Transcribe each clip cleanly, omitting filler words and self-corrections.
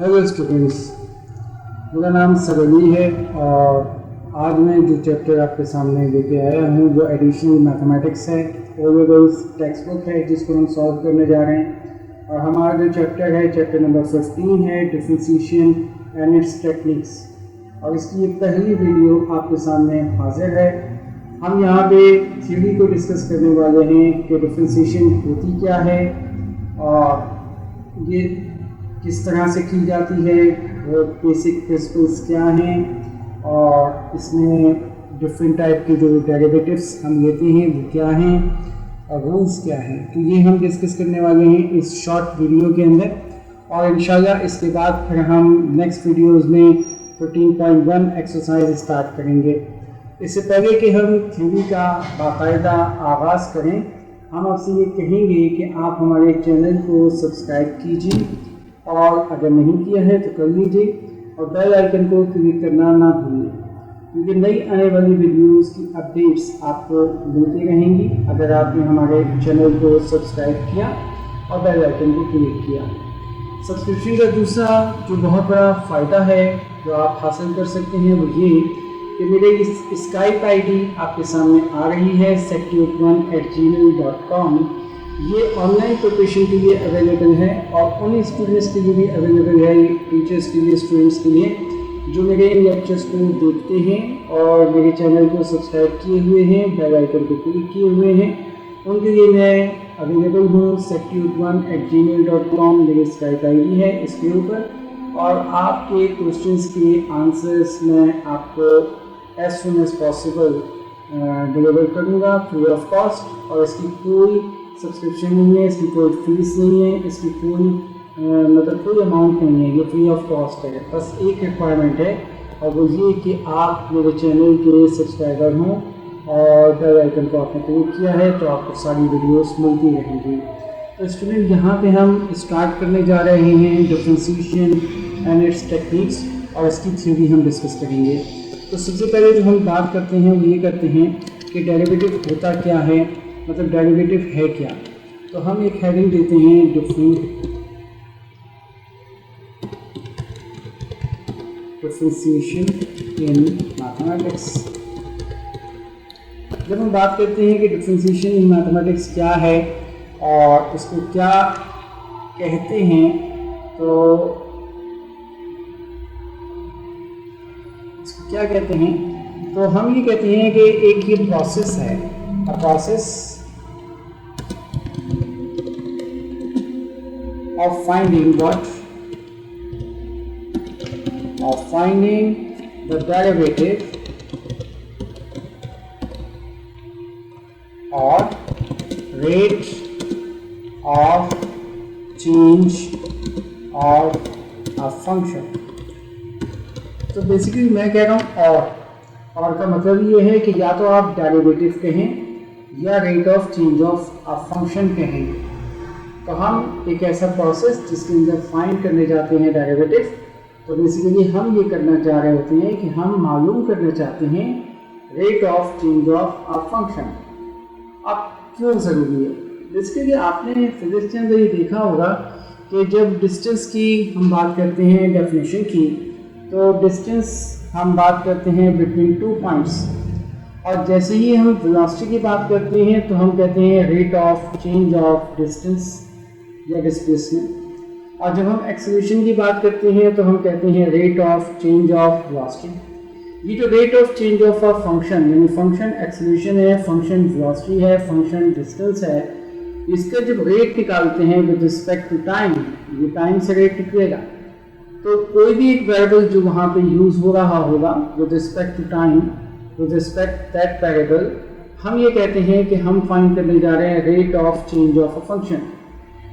Hello students, मेरा नाम सरली है और आज मैं जो चैप्टर आपके सामने लेके आया हूँ वो एडिशनल मैथमेटिक्स है। ओवेबल्स टेक्स्ट बुक है जिसको हम सॉल्व करने जा रहे हैं और हमारा जो चैप्टर है चैप्टर नंबर 15 है डिफरेंशिएशन एंड इट्स टेक्निक्स। और इसकी एक पहली वीडियो आपके सामने हाजिर है। हम यहाँ पे थ्योरी को डिस्कस करने वाले हैं कि डिफरेंशिएशन होती क्या है और ये किस तरह से की जाती है, वो बेसिक प्रिंसिपल्स क्या हैं और इसमें डिफरेंट टाइप के जो डेरिवेटिव्स हम लेते हैं वो क्या हैं और रूल्स क्या हैं। तो ये हम डिस्कस करने वाले हैं इस शॉर्ट वीडियो के अंदर और इंशाल्लाह इसके बाद फिर हम नेक्स्ट वीडियोस में 13.1 एक्सरसाइज स्टार्ट करेंगे। इससे पहले कि हम थ्योरी का बाकायदा आगाज़ करें, हम आपसे ये कहेंगे कि आप हमारे चैनल को सब्सक्राइब कीजिए और अगर नहीं किया है तो कर लीजिए और बेल आइकन को क्लिक करना ना भूलें, क्योंकि नई आने वाली वीडियोस की अपडेट्स आपको मिलती रहेंगी अगर आपने हमारे चैनल को सब्सक्राइब किया और बेल आइकन को क्लिक किया। सब्सक्रिप्शन का दूसरा जो बहुत बड़ा फ़ायदा है जो आप हासिल कर सकते हैं वो ये कि मेरे इस स्काइप आईडी आपके सामने आ रही है sectute1@gmail.com। ये ऑनलाइन प्रिपरेशन के लिए अवेलेबल है और उन स्टूडेंट्स के लिए भी अवेलेबल है, टीचर्स के लिए, स्टूडेंट्स के लिए जो मेरे लेक्चर्स को देखते हैं और मेरे चैनल को सब्सक्राइब किए हुए हैं, बेल आइकन को क्लिक किए हुए हैं, उनके लिए मैं अवेलेबल हूँ। sectute1@gmail.com मेरी स्काइप आईडी है इसके ऊपर और आपके क्वेश्चंस के आंसर्स मैं आपको as soon as possible deliver करूँगा फ्री ऑफ कॉस्ट। और इसकी कोई सब्सक्रिप्शन नहीं है, इसकी कोई फीस नहीं है, इसकी कोई कोई अमाउंट नहीं है, ये फ्री ऑफ कॉस्ट है। बस एक रिक्वायरमेंट है और वो ये कि आप मेरे चैनल के सब्सक्राइबर हों और बेल आइकन को आपने क्लिक किया है तो आपको सारी वीडियोस मिलती रहेंगी। तो स्टूडेंट, यहाँ पे हम स्टार्ट करने जा रहे हैं डिफरेंशिएशन एंड इट्स टेक्निक्स और इसकी थ्योरी हम डिस्कस करेंगे। तो सबसे पहले जो हम बात करते हैं वो ये करते हैं कि डेरिवेटिव होता क्या है, मतलब डेरिवेटिव है क्या। तो हम एक हेडिंग देते हैं डिफरेंशिएशन इन मैथमेटिक्स। जब हम बात करते हैं कि डिफरेंशिएशन इन मैथमेटिक्स क्या है और इसको क्या कहते हैं, तो इसको क्या कहते हैं, तो हम ये कहते हैं कि एक ये प्रोसेस है, a process of finding the derivative or rate of change of a function। तो बेसिकली मैं कह रहा हूँ और का मतलब ये है कि या तो आप डेरिवेटिव कहें या rate of change of a function कहें। तो हम एक ऐसा प्रोसेस जिसके अंदर फाइंड करने जाते हैं डेरिवेटिव, तो बेसिकली हम ये करना चाह रहे होते हैं कि हम मालूम करना चाहते हैं rate of change of a function. अब क्यों ज़रूरी है? बेसिकली आपने फिजिक्स के अंदर ये देखा होगा कि जब डिस्टेंस की हम बात करते हैं डेफिनेशन की, तो डिस्टेंस हम बात करते हैं बिटवीन 2 पॉइंट्स और जैसे ही हम वेलोसिटी की बात करते हैं तो हम कहते हैं rate of change of distance या डिस्प्लेसमेंट। और जब हम एक्सेलरेशन की बात करते हैं तो हम कहते हैं rate of change of velocity. ये जो rate of change of a function, यानी फंक्शन एक्सेलरेशन है, फंक्शन वेलोसिटी है, फंक्शन डिस्टेंस है, इसका जब रेट निकालते हैं विद रिस्पेक्ट टू टाइम, ये टाइम से रेट निकलेगा। तो कोई भी एक वेरिएबल जो वहाँ पे यूज़ हो रहा होगा with respect to time, with respect that variable, हम ये कहते हैं कि हम फाइंड करने जा रहे हैं rate of change of a function.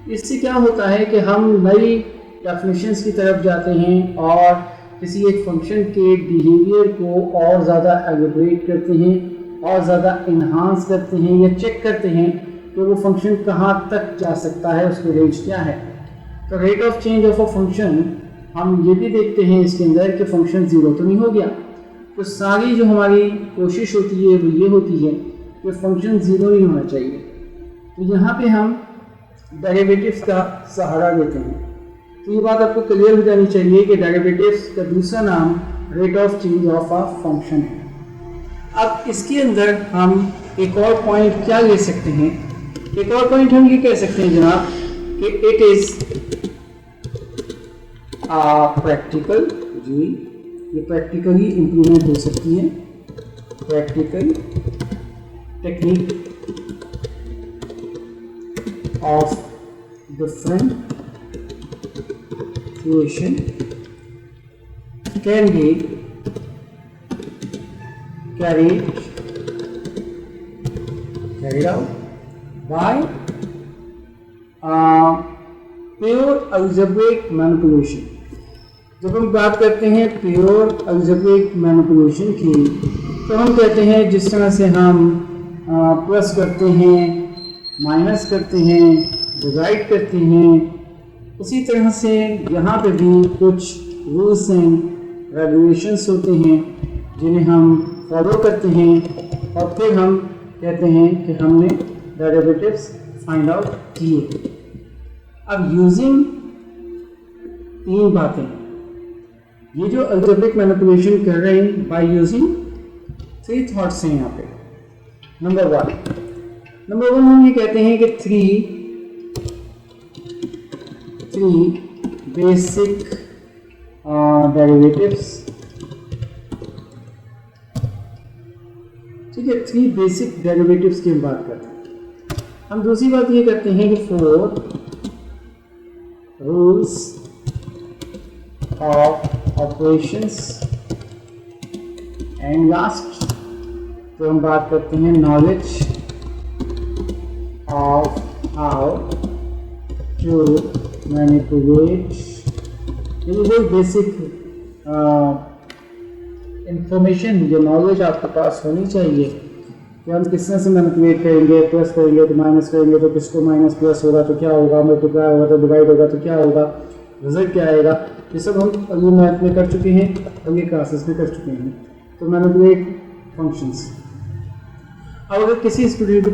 इससे क्या होता है कि हम नई डेफिनेशंस की तरफ जाते हैं और किसी एक फंक्शन के बिहेवियर को और ज़्यादा एलिब्रेट करते हैं और ज़्यादा इन्हांस करते हैं या चेक करते हैं कि वो फंक्शन कहाँ तक जा सकता है, उसकी रेंज क्या है। तो rate of change of a function हम ये भी देखते हैं इसके अंदर कि फंक्शन ज़ीरो तो नहीं हो गया। तो सारी जो हमारी कोशिश होती है वो ये होती है कि फंक्शन ज़ीरो नहीं होना चाहिए। तो यहाँ पे हम डेरिवेटिव्स का सहारा लेते हैं। तो ये बात आपको क्लियर हो जानी चाहिए कि डेरिवेटिव्स का दूसरा नाम rate of change of a function है। अब इसके अंदर हम एक और पॉइंट क्या ले सकते हैं, एक और पॉइंट हम ये कह सकते हैं जनाब कि इट इज प्रैक्टिकल, जी ये प्रैक्टिकली इम्प्लीमेंट हो सकती है, practical technique of differentiation can be carried out by pure algebraic manipulation। जब हम बात करते हैं प्योर algebraic manipulation की, तो हम कहते हैं जिस तरह से हम प्लस करते हैं, माइनस करते हैं, डिवाइड करते हैं, उसी तरह से यहाँ पे भी कुछ रूल्स एंड रेगुलेशंस होते हैं जिन्हें हम फॉलो करते हैं और फिर हम कहते हैं कि हमने डेरिवेटिव्स फाइंड आउट किए। अब यूजिंग तीन बातें, ये जो अलजेब्रिक मैनिपुलेशन कर रहे हैं बाय यूजिंग थ्री थॉट्स हैं यहाँ पे। नंबर वन हम ये कहते हैं कि थ्री बेसिक डेरिवेटिव्स, ठीक है, थ्री बेसिक डेरिवेटिव्स की हम बात करते हैं। हम दूसरी बात ये करते हैं कि 4 rules of operations, and last तो हम बात करते हैं knowledge of how to manipulate. ये जो बेसिक इंफॉर्मेशन या नॉलेज आपके पास होनी चाहिए कि हम किस तरह से मैनिपुलेट करेंगे, प्लस करेंगे तो माइनस करेंगे तो किसको माइनस प्लस होगा तो क्या होगा, मल्टीप्लाई होगा तो डिवाइड होगा तो क्या होगा, रिजल्ट क्या आएगा, ये सब हम अगली मैथ में कर चुके हैं, अगली क्लासेस में कर चुके हैं। तो मैनिपुलेट फंक्शंस। अब अगर किसी स्टूडेंट को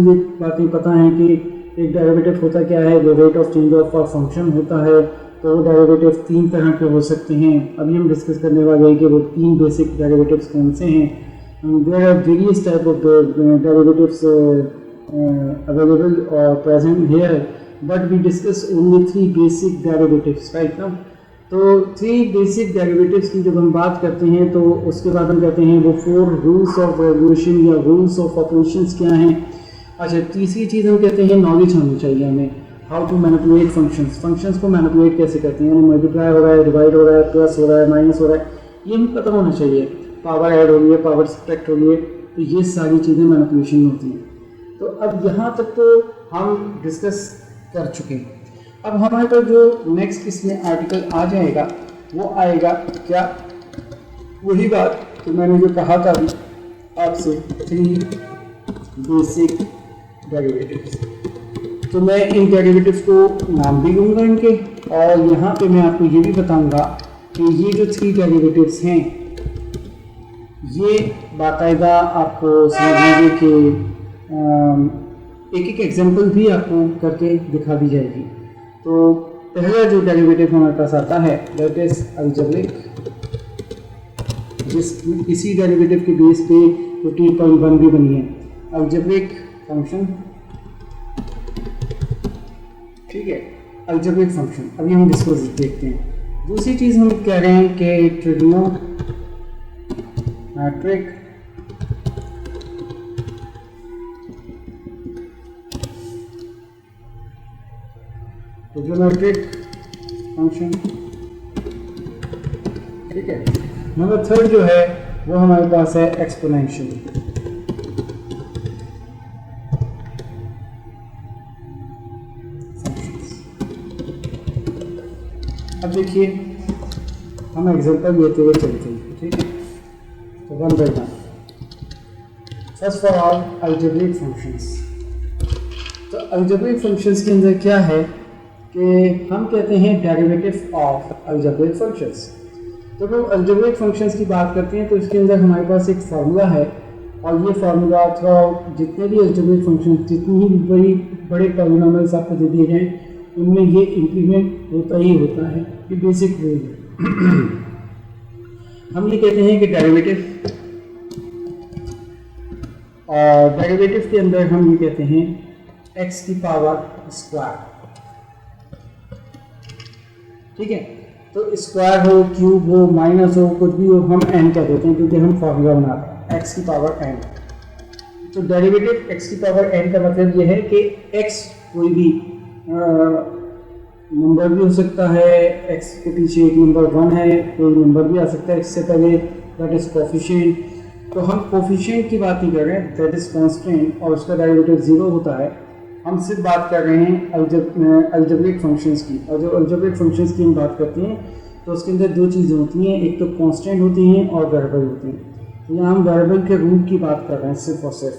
ये बातें पता है कि एक डेरिवेटिव होता क्या है, वो rate of change of a function होता है, तो वो डेरिवेटिव तीन तरह के हो सकते हैं। अभी हम डिस्कस करने वाले हैं कि वो तीन बेसिक डेरिवेटिव्स कौन से हैं। There are various type of derivatives available और present here, but we discuss only three basic derivatives, right ना। तो थ्री बेसिक डेरिवेटिव्स की जब हम बात करते हैं तो उसके बाद हम कहते हैं वो 4 रूल्स ऑफ रेगुलेशन या रूल्स ऑफ ऑपरेशंस क्या हैं। अच्छा, तीसरी चीज़ हम कहते हैं नॉलेज होनी चाहिए हमें, हाउ टू मैनिपुलेट फंक्शंस को मैनिपुलेट कैसे करते हैं, मल्टीप्लाई हो रहा है, डिवाइड हो रहा है, प्लस हो रहा है, माइनस हो रहा है, ये हमें पता होना चाहिए। पावर ऐड हो रही है, पावर सब्ट्रैक्ट हो रही है, तो ये सारी चीज़ें मैनिपुलेशन में होती हैं। तो अब यहाँ तक तो हम डिस्कस कर चुके हैं। अब हमारे पास जो नेक्स्ट इसमें आर्टिकल आ जाएगा वो आएगा क्या, वही बात तो मैंने जो कहा था अभी आपसे, 3 बेसिक डेरिवेटिव्स। तो मैं इन डेरिवेटिव्स को नाम भी दूंगा इनके, और यहाँ पे मैं आपको ये भी बताऊंगा कि ये जो 3 डेरिवेटिव्स हैं ये बाकायदा आपको समझ लीजिए कि एक एग्जांपल भी आपको करके दिखा दी जाएगी। तो पहला जो डेरिवेटिव हमारे पास आता है दैट इज अलजेब्रिक, इसी डेरिवेटिव के बेस पे 15.1 भी बनी है, अलजेब्रिक फंक्शन, ठीक है, अलजेब्रिक फंक्शन। अभी हम इसको देखते हैं। दूसरी चीज़ हम कह रहे हैं कि ट्रिग्नोमेट्रिक फंक्शन, ठीक है। नंबर 3 जो है वो हमारे पास है एक्सपोनेंशियल। अब देखिए हम एग्जांपल लेते हुए चलते हैं, ठीक है। तो 1 by 1 first for all algebraic functions. तो अलजेब्रिक फंक्शंस के अंदर क्या है कि हम कहते हैं डेरिवेटिव ऑफ अलजेब्रिक फंक्शंस। तो जब अलजेब्रिक फंक्शंस की बात करते हैं तो इसके अंदर हमारे पास एक फार्मूला है, और ये फार्मूला थ्रू जितने भी अलजेब्रिक फंक्शन, जितनी ही बड़े पॉलिनोमियल्स आपको दे दिए जाएँ उनमें ये इम्प्लीमेंट होता ही होता है, ये बेसिक रूल है। हम ये कहते हैं कि डेरिवेटिव, और डेरिवेटिव के अंदर हम ये कहते हैं x की पावर स्क्वायर, ठीक है। तो स्क्वायर हो, क्यूब हो, माइनस हो, कुछ भी हो, हम n कह देते हैं क्योंकि हम फॉर्मूला बनाते हैं x की पावर n। तो डेरिवेटिव x की पावर n का मतलब ये है कि x कोई भी नंबर भी हो सकता है, x के पीछे एक नंबर 1 है, कोई नंबर भी आ सकता है x से पहले, दैट इज कोफिशिएंट। तो हम कोफिशिएंट की बात नहीं कर रहे हैं, दैट इज कांस्टेंट, और उसका डेरिवेटिव 0 होता है। हम सिर्फ बात कर रहे हैं अलजेब्रिक फंक्शंस की, और जो अलजेब्रिक फंक्शंस की हम बात करते हैं तो उसके अंदर दो चीज़ें होती हैं, एक तो कांस्टेंट होती हैं और वेरिएबल होती हैं। तो यहाँ हम वेरिएबल के रूट की बात कर रहे हैं सिर्फ और सिर्फ।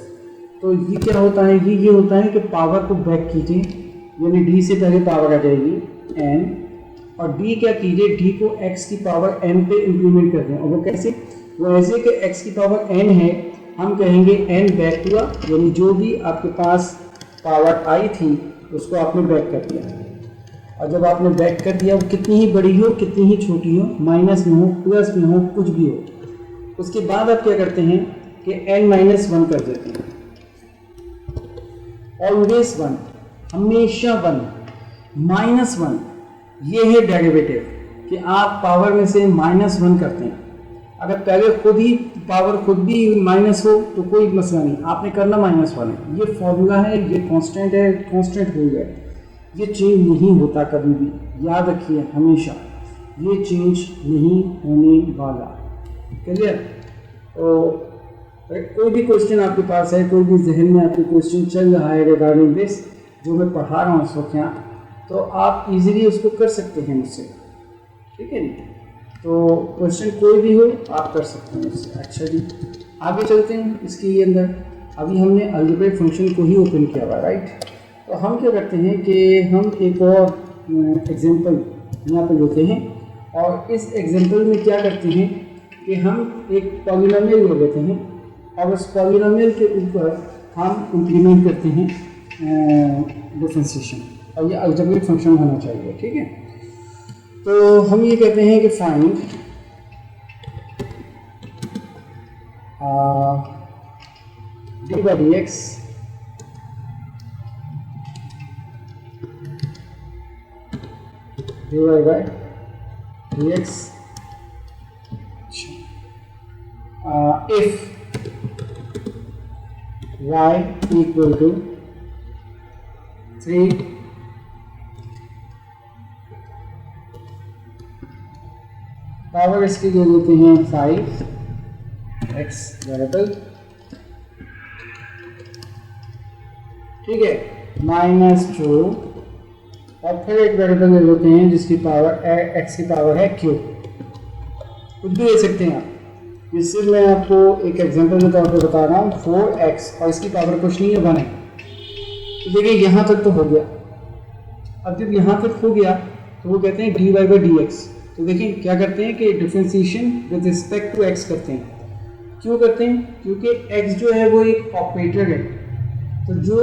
तो ये क्या होता है, ये होता है कि पावर को बैक कीजिए, यानी d से पहले पावर आ जाएगी n, और d क्या कीजिए, d को x की पावर n पे इम्प्लीमेंट करते हैं। और वो कैसे, वो ऐसे कि x की पावर n है, हम कहेंगे n बैक हुआ, यानी जो भी आपके पास पावर आई थी उसको आपने बैक कर दिया। और जब आपने बैक कर दिया, वो कितनी ही बड़ी हो, कितनी ही छोटी हो, माइनस में हो, प्लस में हो, कुछ भी हो, उसके बाद आप क्या करते हैं कि n-1 कर देते हैं। ऑलवेज 1, हमेशा 1, -1, ये है डेरिवेटिव, कि आप पावर में से -1 करते हैं। अगर पहले खुद ही पावर खुद भी माइनस हो तो कोई मसला नहीं, आपने करना -1 है। ये फॉर्मूला है, ये कांस्टेंट है, कांस्टेंट हो गया, ये चेंज नहीं होता कभी भी, याद रखिए हमेशा, ये चेंज नहीं होने वाला। क्लियर? तो कोई भी क्वेश्चन आपके पास है, कोई भी जहन में आपके क्वेश्चन चल रहा है रिगार्डिंग दिस, जो मैं पढ़ा रहा हूँ इस वक्त यहाँ, तो आप इजीली उसको कर सकते हैं मुझसे, ठीक है नी? तो क्वेश्चन कोई भी हो आप कर सकते हैं उससे। अच्छा जी, आगे चलते हैं इसके अंदर। अभी हमने अलजेब्रिक फंक्शन को ही ओपन किया हुआ, राइट? तो हम क्या करते हैं कि हम एक और एग्जांपल यहाँ पे लेते हैं, और इस एग्जांपल में क्या करते हैं कि हम एक पॉलिनोमियल ले लेते हैं, और उस पॉलिनोमियल के ऊपर हम इंप्लीमेंट करते हैं डिफरेंशिएशन, और ये अलजेब्रिक फंक्शन होना चाहिए, ठीक है। तो हम ये कहते हैं कि find d by d x d y by d x if y equal to 3 power इसकी दे देते हैं 5 x वेरिएबल, ठीक है, -2, और फिर एक वेरिएबल ले लेते हैं जिसकी पावर x की पावर है q, कुछ भी ले सकते हैं आप। इससे मैं आपको एक एग्जांपल के तौर पर बता रहा हूँ, 4x और इसकी पावर कुछ नहीं है 1 है। तो देखिए यहाँ तक तो हो गया। अब जब यहाँ तक हो गया तो वो कहते हैं dy बाई डी एक्स। तो देखिए क्या करते हैं कि differentiation with respect to x करते हैं। क्यों करते हैं? क्योंकि x जो है वो एक ऑपरेटर है, तो जो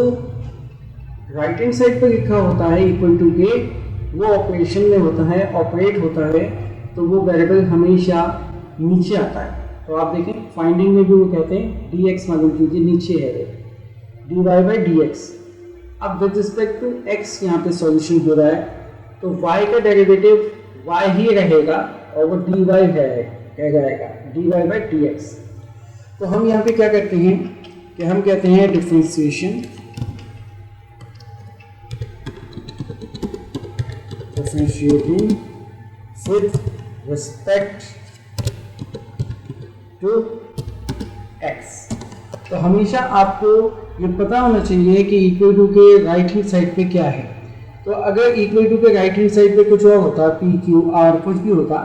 राइट हैंड साइड पर लिखा होता है इक्वल टू के, वो ऑपरेशन में होता है, ऑपरेट होता है, तो वो वेरिएबल हमेशा नीचे आता है। तो आप देखें फाइंडिंग में भी वो कहते हैं dx मालूम कीजिए, नीचे है वो dy बाई डी एक्स। अब विद रिस्पेक्ट टू x यहाँ पे सॉल्यूशन हो रहा है, तो y का डेरिवेटिव y ही रहेगा और वो dy है रहेगा dy बाई डी एक्स। तो हम यहाँ पे क्या करते हैं कि हम कहते हैं differentiation differentiating with respect to x। तो हमेशा आपको ये पता होना चाहिए कि इक्वल टू के राइट हैंड साइड पे क्या है। तो अगर इक्वल टू के राइट हैंड साइड पे कुछ और होता, पी क्यू आर कुछ भी होता,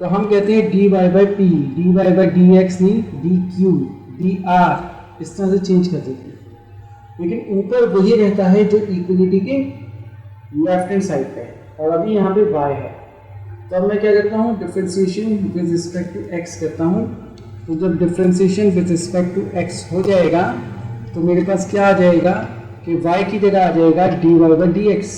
तो हम कहते हैं d y by p, d y by d x नहीं, डी क्यू, डी आर, इस तरह से चेंज कर देते हैं। लेकिन ऊपर वही रहता है जो इक्वलिटी के लेफ्ट हैंड साइड पे है, और अभी यहाँ पे y है। तो अब मैं क्या करता हूँ, differentiation with respect to x करता हूँ। तो जब differentiation with respect to x हो जाएगा तो मेरे पास क्या आ जाएगा कि y की जगह आ जाएगा dy बाई डी एक्स।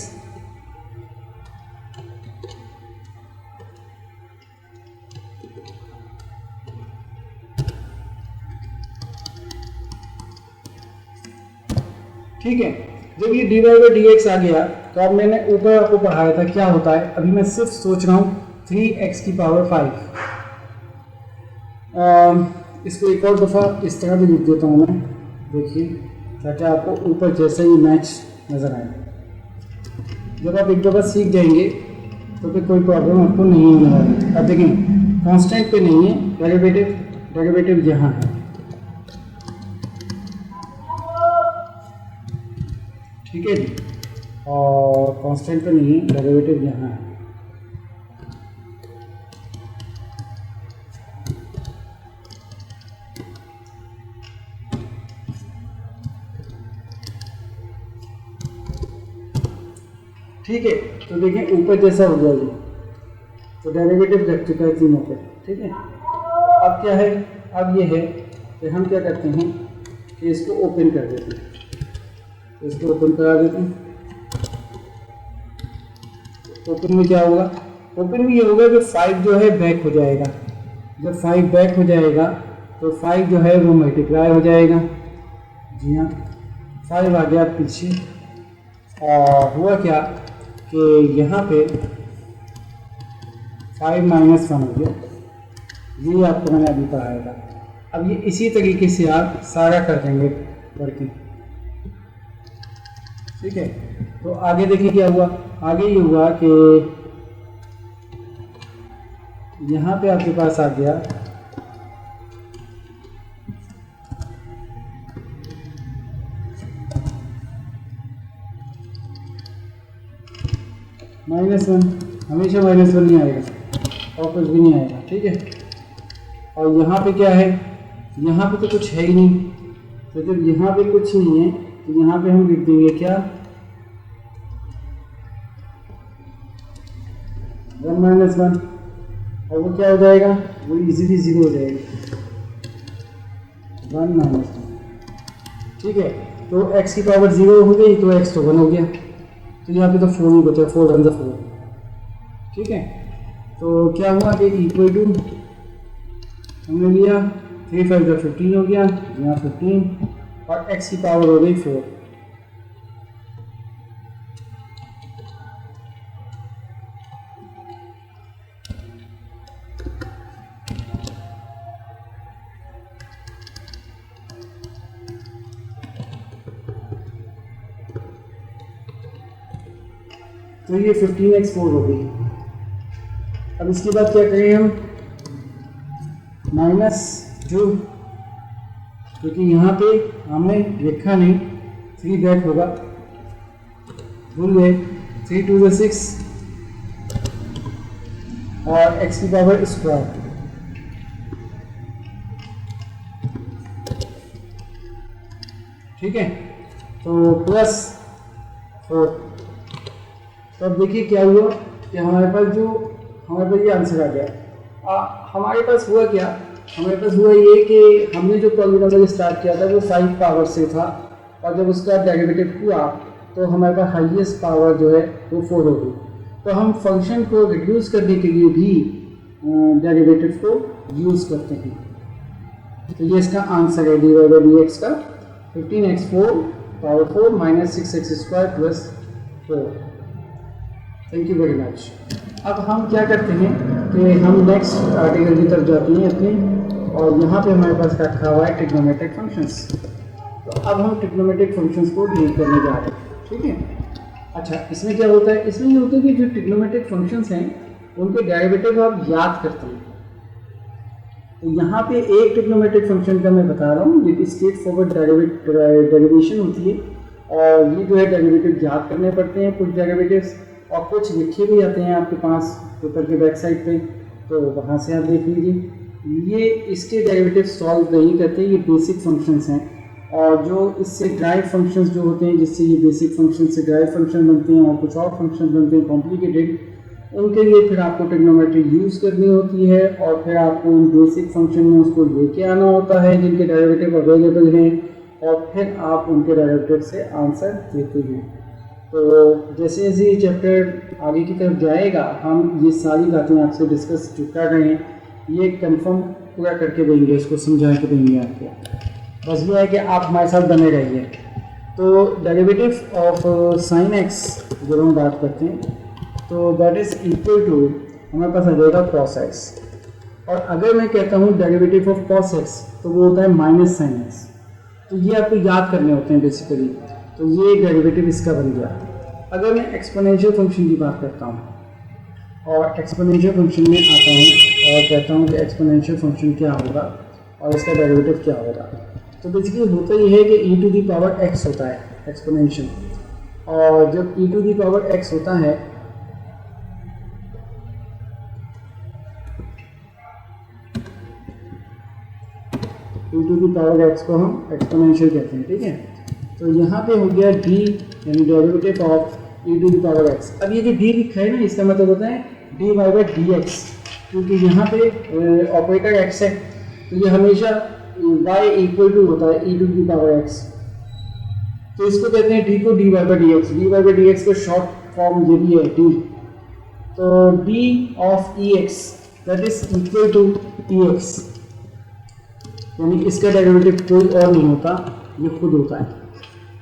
ठीक है। जब ये dy बाई डी एक्स आ गया तो अब मैंने ऊपर आपको पढ़ाया था क्या होता है। अभी मैं सिर्फ सोच रहा हूँ 3x की पावर 5। इसको एक और दफ़ा इस तरह भी लिख देता हूँ मैं, देखिए, ताकि आपको ऊपर जैसे ही मैच नज़र आए। जब आप एक दफ़ा सीख जाएंगे तो फिर कोई प्रॉब्लम आपको नहीं होने वाली। अब देखें, कांस्टेंट पे नहीं है, डेरिवेटिव यहाँ है, ठीक है जी। और कांस्टेंट पे नहीं है, डेरिवेटिव यहाँ है। ठीक है, तो देखें ऊपर जैसा हो गया ये, तो डेरिवेटिव रख चुका है तीनों पे, ठीक है। अब क्या है, अब ये है कि हम क्या करते हैं कि इसको ओपन कर देते हैं, तो इसको ओपन करा देते हैं। ओपन में क्या होगा, ओपन में ये होगा कि 5 जो है बैक हो जाएगा। जब 5 बैक हो जाएगा तो 5 जो है वो मल्टीप्लाई हो जाएगा। जी हाँ, 5 आ गया पीछे, और हुआ क्या कि यहाँ पे 5 माइनस 1 हो गया। ये आपको मैंने अभी पढ़ाया था। अब ये इसी तरीके से आप सारा कर देंगे वर्किंग, ठीक है। तो आगे देखिए क्या हुआ, आगे ये हुआ कि यहाँ पे आपके पास आ गया -1, हमेशा -1 नहीं आएगा और कुछ भी नहीं आएगा, ठीक है। और यहाँ पे क्या है, यहाँ पे तो कुछ है ही नहीं, तो जब यहाँ पे कुछ नहीं है तो यहाँ पे हम लिख देंगे क्या, 1 - 1, और वो क्या हो जाएगा, वो इजीली 0 हो जाएगा, 1 - 1, ठीक है। तो x की पावर 0 हो गई तो x तो 1 हो गया, तो यहाँ पे तो 4 ही बचा, 4 × 4, ठीक है। तो क्या हुआ कि इक्वल टू हमने लिया 3 × 5 = 15 हो गया, यहाँ 15, और x की पावर हो गई 4। तो ये 15x 4 हो गई। अब इसके बाद क्या करें हम, -2, क्योंकि यहाँ पे हमने लिखा नहीं, 3 बैक होगा, भूल गए, 3 × 2 = 6, और x की पावर स्क्वायर, ठीक है। तो +4। तो अब देखिए क्या हुआ कि हमारे पास ये आंसर आ गया। हमारे पास हुआ क्या, हमारे पास हुआ ये कि हमने जो पॉलिनोमियल स्टार्ट किया था वो 5 पावर से था, और जब उसका डेरिवेटिव हुआ तो हमारे पास हाईएस्ट पावर जो है वो 4 हो गई। तो हम फंक्शन को रिड्यूस करने के लिए भी डेरिवेटिव को यूज़ करते हैं। तो ये इसका आंसर है dy/dx का 15x4 power 4 -6x² + 4। Thank you very much. अब हम क्या करते हैं कि हम नेक्स्ट आर्टिकल की तरफ जाते हैं अपने, और यहाँ पे हमारे पास रखा हुआ है ट्रिग्नोमेट्रिक फंक्शंस। तो अब हम ट्रिग्नोमेट्रिक फंक्शंस को डील करने जा रहे हैं, ठीक है। अच्छा, इसमें क्या होता है, इसमें ये होता है कि जो ट्रिग्नोमेट्रिक फंक्शंस हैं उनके डेरिवेटिव आप याद करते हैं। तो यहाँ पे एक ट्रिग्नोमेट्रिक फंक्शन का मैं बता रहा हूँ, ये स्ट्रेट फॉरवर्ड डेरिवेशन होती है, और ये जो है डेरिवेटिव याद करने पड़ते हैं, कुछ डेरिवेटिव्स, और कुछ लिखे भी जाते हैं आपके पास पेपर के बैक साइड पे, तो वहाँ से आप देख लीजिए। ये इसके डेरिवेटिव सॉल्व नहीं करते, ये बेसिक फंक्शंस हैं, और जो इससे ड्राइव फंक्शंस जो होते हैं, जिससे ये बेसिक फंक्शन से ड्राइव फंक्शन बनते हैं और कुछ और फंक्शन बनते हैं कॉम्प्लिकेटेड, उनके लिए फिर आपको ट्रिग्नोमेट्री यूज़ करनी होती है, और फिर आपको उन बेसिक फंक्शन में उसको लेके आना होता है जिनके डेरिवेटिव अवेलेबल हैं, और फिर आप उनके डेरिवेटिव से आंसर देते हैं। तो जैसे जैसे ये चैप्टर आगे की तरफ जाएगा, हम ये सारी बातें आपसे डिस्कस जो कर रहे हैं ये कंफर्म पूरा करके देंगे, इसको समझा के देंगे आपको। बस ये है कि आप हमारे साथ बने रहिए। तो डेरिवेटिव ऑफ साइन एक्स जब हम बात करते हैं तो दैट इज इक्वल टू हमारे पास आ जाएगा कॉस एक्स। और अगर मैं कहता हूँ डेरिवेटिव ऑफ कॉस एक्स तो वो होता है माइनस साइन एक्स। तो ये आपको याद करने होते हैं बेसिकली। तो ये डेरिवेटिव इसका बन गया। अगर मैं एक्सपोनेंशियल फंक्शन की बात करता हूँ और एक्सपोनेंशियल फंक्शन में आता हूँ और कहता हूँ कि एक्सपोनेंशियल फंक्शन क्या होगा और इसका डेरिवेटिव क्या होगा, तो बेसिकली होता ये है कि e to the power x होता है एक्सपोनेंशियल। और जब e to the power x होता है e to the power x को हम एक्सपोनेंशियल कहते हैं, ठीक है। तो यहाँ पे हो गया d यानी derivative of e to the power x। अब ये जो d लिखा है ना इसका मतलब होता है dy बाई dx, क्योंकि यहाँ पे ऑपरेटर x है तो ये हमेशा y इक्वल टू होता है e to the power x। तो इसको कहते हैं d को dy by dx। dy by dx का शॉर्ट फॉर्म ये भी है d। तो d of ex that is equal to ex, यानी इसका डेरिवेटिव कोई और नहीं होता, ये खुद होता है।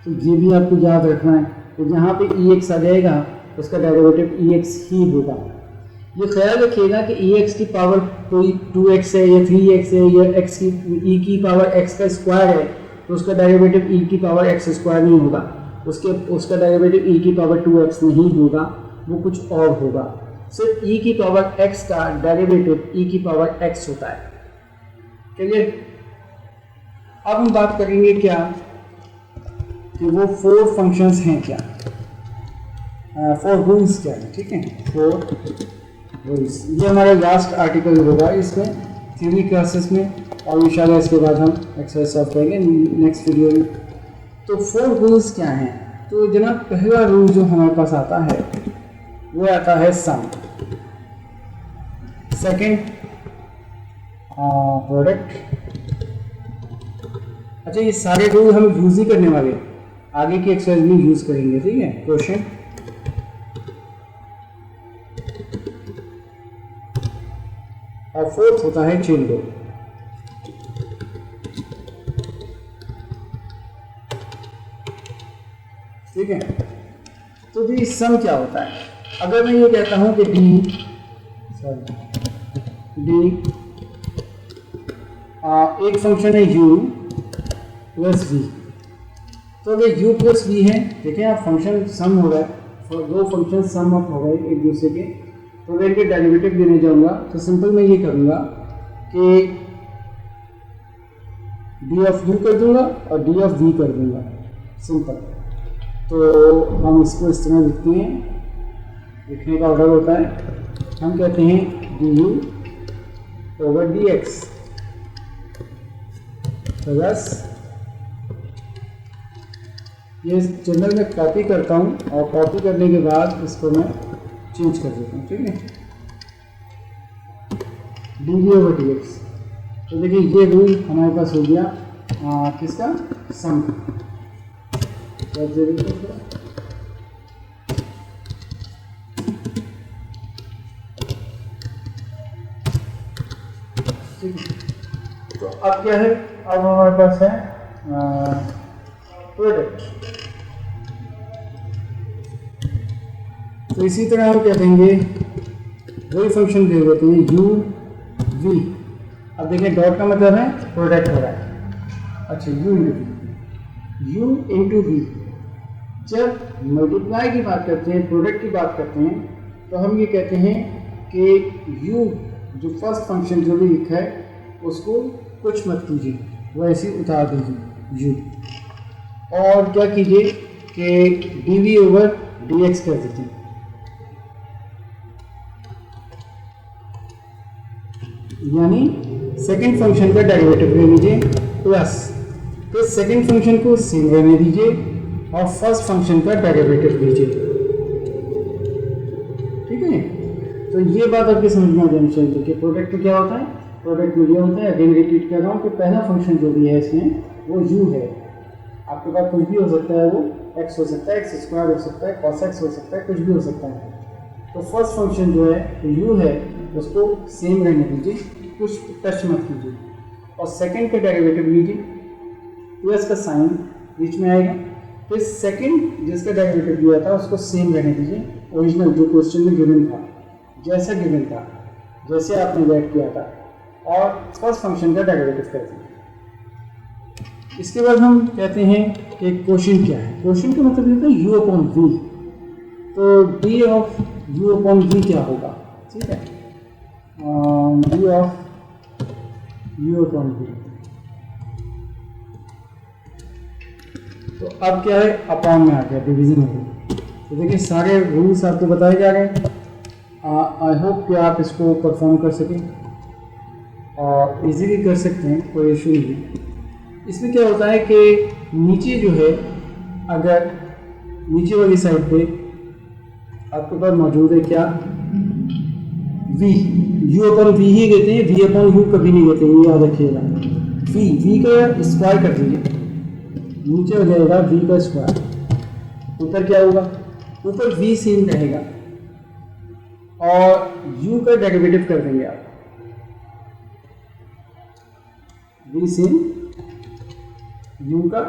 तो ये भी आपको याद रखना है। तो जहाँ पे ex आ जाएगा उसका डेरिवेटिव ex ही होगा। ये ख्याल रखिएगा कि ex की पावर कोई 2x है या 3x है या x की e की पावर x का स्क्वायर है तो उसका डेरिवेटिव e की पावर x स्क्वायर नहीं होगा, उसका डेरिवेटिव e की पावर 2x नहीं होगा, वो कुछ और होगा। सिर्फ e की पावर x का डेरिवेटिव e की पावर x होता है। क्लियर? अब हम बात करेंगे क्या कि वो 4 फंक्शंस हैं क्या, 4 रूल्स क्या है, ठीक है। 4 रूल्स, ये हमारा लास्ट आर्टिकल होगा इसमें थ्योरी क्लासेस में, और इंशाल्लाह इसके बाद हम एक्सरसाइज सॉल्व करेंगे नेक्स्ट वीडियो में। तो 4 रूल्स क्या हैं? तो जनाब पहला रूल जो हमारे पास आता है वो आता है सम, सेकंड प्रोडक्ट। अच्छा, ये सारे रूल हम यूज ही करने वाले, आगे की एक्सरसाइज में यूज करेंगे, ठीक है। क्वेश्चन और फोर्थ होता है चेन रूल। ठीक है। तो जी सम क्या होता है? अगर मैं ये कहता हूं कि डी एक फंक्शन है u प्लस v, तो अगर u प्लस v है, देखें आप फंक्शन सम हो रहा है, 2 फंक्शन सम अप हो गए एक दूसरे के, तो अगर इनके डेरिवेटिव देने जाऊंगा तो सिंपल मैं ये करूंगा कि d ऑफ u कर दूंगा और d ऑफ v कर दूंगा, सिंपल। तो हम इसको इस तरह लिखते हैं, लिखने का ऑर्डर होता है, हम कहते हैं du ओवर dx प्लस, ये जनरल में कॉपी करता हूँ और कॉपी करने के बाद इसको मैं चेंज कर देता हूँ, ठीक है, dv ओवर dx। तो देखिए ये रूल हमारे पास हो गया किसका? सम। ठीक है, तो अब क्या है? अब हमारे पास है प्रोडक्ट। तो इसी तरह हम क्या देंगे, वही फंक्शन दे देते हैं u v। अब देखिए डॉट का मतलब है प्रोडक्ट हो रहा है। अच्छा, u इंटू v। जब मल्टीप्लाई की बात करते हैं, प्रोडक्ट की बात करते हैं, तो हम ये कहते हैं कि u जो फर्स्ट फंक्शन जो भी लिखा है उसको कुछ मत कीजिए, वो ऐसे ही उतार दीजिए u, और क्या कीजिए कि dv ओवर dx कर दीजिए। यानी सेकंड फंक्शन का डेरिवेटिव ले लीजिए प्लस, तो सेकंड फंक्शन को सेम रहने दीजिए और फर्स्ट फंक्शन का डेरिवेटिव लीजिए, ठीक है। तो ये बात आपकी समझ में आ जानी चाहिए कि प्रोडक्ट में क्या होता है। प्रोडक्ट में ये होता है, अगेन रिपीट कर रहा हूँ कि पहला फंक्शन जो भी है इसमें वो u है। आपके पास कुछ भी हो सकता है, वो x हो सकता है, x स्क्वायर हो सकता है, cos x हो सकता है, कुछ भी हो सकता है। तो फर्स्ट फंक्शन जो है u है उसको सेम रहने दीजिए, कुछ टच मत कीजिए, और सेकंड का डेरिवेटिव लीजिए, प्लस का साइन बीच में आएगा, फिर सेकंड जिसका डेरिवेटिव दिया था उसको सेम रहने दीजिए, ओरिजिनल जो क्वेश्चन में गिवन था, जैसा गिवन था, जैसे आपने वेट किया था, और फर्स्ट फंक्शन का डेरिवेटिव कर दिया। इसके बाद हम कहते हैं कि क्वेश्चन क्या है। क्वेश्चन का मतलब ये होता है u अपॉन v, तो d of u upon v क्या होगा, ठीक है, d of u upon v। तो अब क्या है, अपॉन में आ गया, डिवीजन हो गया। तो देखिए सारे रूल्स आपको बताए जा रहे हैं। आई होप कि आप इसको परफॉर्म कर सकें और इजीली कर सकते हैं, कोई इशू नहीं है। इसमें क्या होता है कि नीचे जो है, अगर नीचे वाली साइड पे आपके पास मौजूद है क्या, v, u अपॉन v ही देते हैं, v अपॉन u कभी नहीं देते, ये याद रखिएगा। v का स्क्वायर कर दीजिए, नीचे हो जाएगा v का स्क्वायर, ऊपर क्या होगा, ऊपर v सेम रहेगा और u का डेरिवेटिव कर देंगे आप, v सेम u का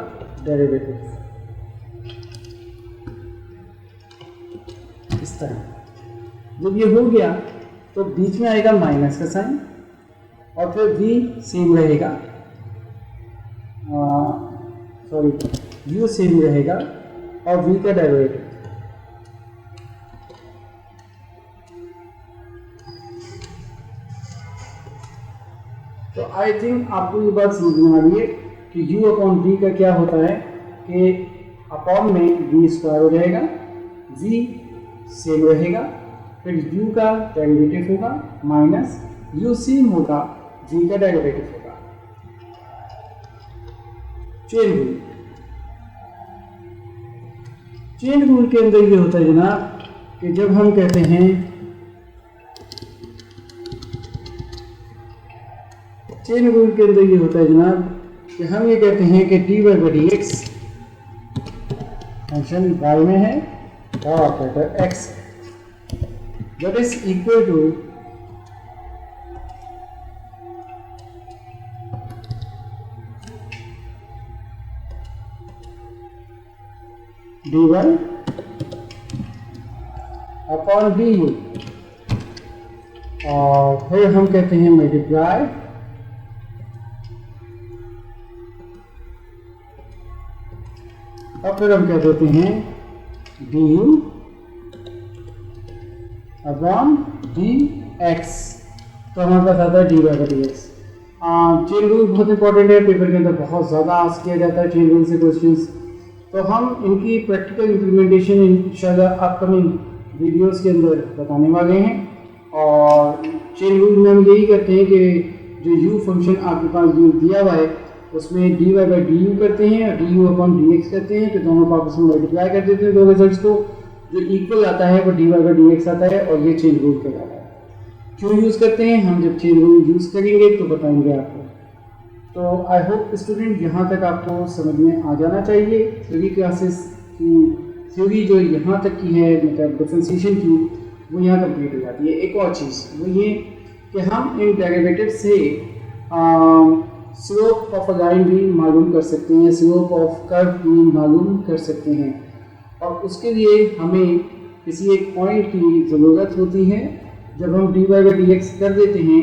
डेरिवेटिव इस तरह। जब ये हो गया तो बीच में आएगा माइनस का साइन और फिर v सेम रहेगा, सॉरी u सेम रहेगा और v का डेरिवेटिव। तो आई थिंक आपको ये बात समझ में आ रही है कि u अपॉन v का क्या होता है कि अपॉन में v स्क्वायर हो जाएगा, v सेम रहेगा, फिर u का डेरिवेटिव होगा माइनस u सेम होगा, v का डेरिवेटिव होगा। चेन रूल के अंदर ये होता है जनाब कि जब हम कहते हैं, चेन रूल के अंदर ये होता है जनाब कि हम ये कहते हैं कि dy by dx function y में है और operator x, that is equal to dy upon du, और फिर हम कहते हैं मल्टीप्लाई और फिर हम कह देते हैं du अपॉन dx, तो हमारे पास आता है dy by dx। Chain rule बहुत इंपॉर्टेंट है, पेपर के अंदर बहुत ज़्यादा आस्क किया जाता है चेन रूल से क्वेश्चंस, तो हम इनकी प्रैक्टिकल इम्प्लीमेंटेशन इंशाल्लाह अपकमिंग वीडियोस के अंदर बताने वाले हैं। और चेन रूल में हम यही करते हैं कि जो u फंक्शन आपके पास जो दिया हुआ है उसमें dy बाई du करते हैं और du अपॉन dx करते हैं, तो दोनों को आपस में मल्टीप्लाई कर देते हैं, दो रिजल्ट्स को, जो इक्वल आता है वो dy बाई dx आता है और ये चेन रूल कहलाता है। क्यों यूज़ करते हैं, हम जब चेन रूल यूज़ करेंगे तो बताएंगे आपको। तो आई होप स्टूडेंट यहाँ तक आपको समझ में आ जाना चाहिए। थ्योरी क्लासेस की थ्योरी जो यहाँ तक की है, मतलब डिफरेंशिएशन की, वो यहाँ कंप्लीट हो जाती है। एक और चीज़ वो ये कि हम इन डेरिवेटिव से स्लोप ऑफ अ लाइन भी मालूम कर सकते हैं, स्लोप ऑफ कर्व भी मालूम कर सकते हैं, और उसके लिए हमें किसी एक पॉइंट की ज़रूरत होती है। जब हम dy बाई dx कर देते हैं,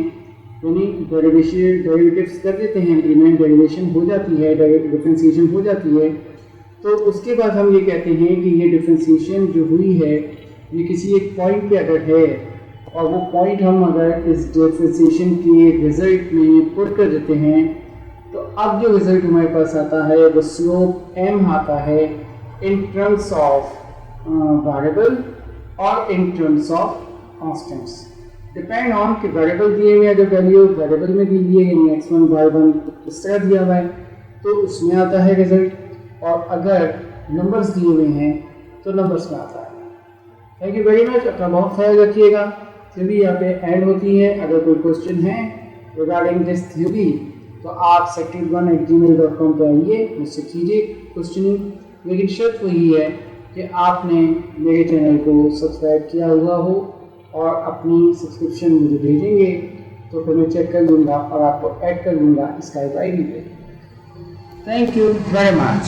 यानी डेरिवेटिव्स कर देते हैं, इंक्रीमेंट डेरिवेशन हो जाती है, डिफरेंशिएशन हो जाती है, तो उसके बाद हम ये कहते हैं कि ये डिफरेंशिएशन जो हुई है ये किसी एक पॉइंट पे अगर है और वो पॉइंट हम अगर इस डिफरेंशिएशन के रिजल्ट में पुट कर देते हैं, तो अब जो रिजल्ट हमारे पास आता है वो स्लोप m आता है इन टर्म्स ऑफ वेरिएबल और in terms of constants, depend on कि वेरिएबल दिए हुए हैं, अगर वैल्यू वेरिएबल में दी हुई है यानी x1 y1 इस तरह दिया हुआ है तो उसमें आता है रिजल्ट, और अगर नंबर्स दिए हुए हैं तो नंबर्स में आता है। थैंक यू वेरी मच, अपना बहुत ख्याल रखिएगा। थ्योरी यहाँ पे एंड होती है। अगर कोई क्वेश्चन है रिगार्डिंग दिस थ्योरी तो आप sector1@gmail.com पे आइए, मुझसे कीजिए क्वेश्चनिंग, लेकिन शर्त वही है कि आपने मेरे चैनल को सब्सक्राइब किया हुआ हो और अपनी सब्सक्रिप्शन मुझे भेजेंगे तो फिर मैं चेक कर लूँगा और आपको ऐड कर लूँगा स्काइप आईडी पे। Thank you very much.